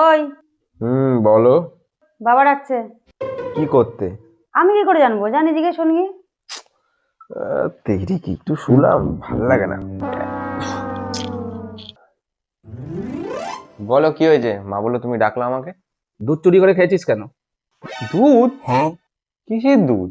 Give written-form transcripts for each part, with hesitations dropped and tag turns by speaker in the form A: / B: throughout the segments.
A: ওই
B: বলো।
A: বাবা ডাকছে।
B: কি করতে?
A: আমি কি করে জানবো? জানি জিজ্ঞেস শুনি।
B: দেরি কি একটু শুলাম, ভালো লাগে না। বলো কি হয়েছে? মা বললো তুমি ডাকলা আমাকে।
C: দুধ চুরি করে খেয়েছিস কেন?
B: দুধ? হ্যাঁ। কিসের দুধ?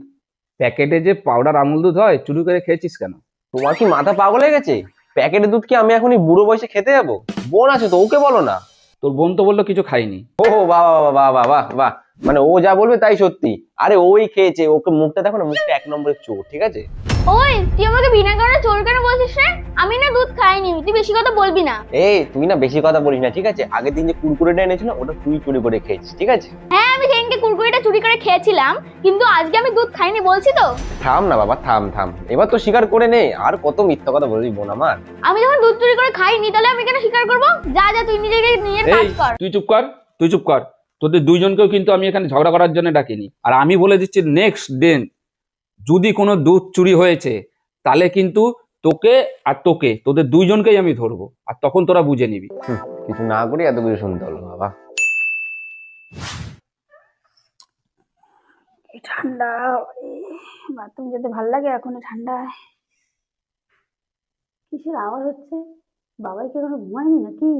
C: প্যাকেটে যে পাউডার আমুল দুধ হয়, চুরি করে খেয়েছিস কেন?
B: তোমার কি মাথা পাগল হয়ে গেছে? প্যাকেটের দুধ কি আমি এখন এই বুড়ো বয়সে খেতে যাবো? বোন আছে তো, ওকে বলো না।
C: তোর বোন তো বললো কিছু খাইনি।
B: ও বাহ বাহ বাহ বাহ বাহ বাহ, মানে ও যা বলবে তাই সত্যি। আরে ওই খেয়েছে, ওকে মুখটা দেখো না, মুখটা এক নম্বরের চোর, ঠিক আছে?
D: ওই তুই আমাকে বিনা কারণে চোর কেন বলছিস রে? আমি না দুধ খাইনি, তুই বেশি কথা বলবি না।
B: এই তুই না বেশি কথা বলিস না, ঠিক আছে? আগের দিন যে কুরকুরেটা এনেছিল ওটা তুই চুরি করে খেয়েছিস, ঠিক আছে?
D: হ্যাঁ, আমি সেদিনকে কুরকুরিটা চুরি করে খেয়েছিলাম, কিন্তু আজকে আমি দুধ খাইনি বলছি তো।
B: থাম না বাবা, থাম থাম, এবার তো স্বীকার করে নে। আর কত মিথ্যা কথা বলবি বোন আমার।
D: আমি যখন দুধ চুরি করে খাইনি তাহলে আমি কেন স্বীকার করব? যা যা, তুই নিজেকে নিজের
C: এই
D: কাজ কর।
C: তুই চুপ কর, তুই চুপ কর। তোদের দুইজনকেও কিন্তু আমি এখানে ঝগড়া করার জন্য ডাকিনি। আর আমি বলে দিচ্ছি, নেক্সট দিন যদি কোনো দুধ চুরি হয়েছে তাহলে কিন্তু তোকে আর তোদের দুইজনকেই আমি ধরবো, আর তখন তোরা বুঝে নিবি।
B: কিছু না করি এত কিছু শুনতে হলো বাবা।
A: এই ঠান্ডা, বাথরুম যেতে ভাল লাগে এখন ঠান্ডায়। কিসের আওয়াজ হচ্ছে? বাবাই কি এখনো ঘুমায়নি নাকি?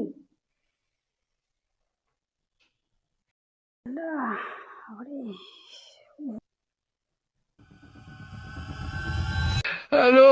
A: ঠান্ডা, আরে
E: হ্যালো।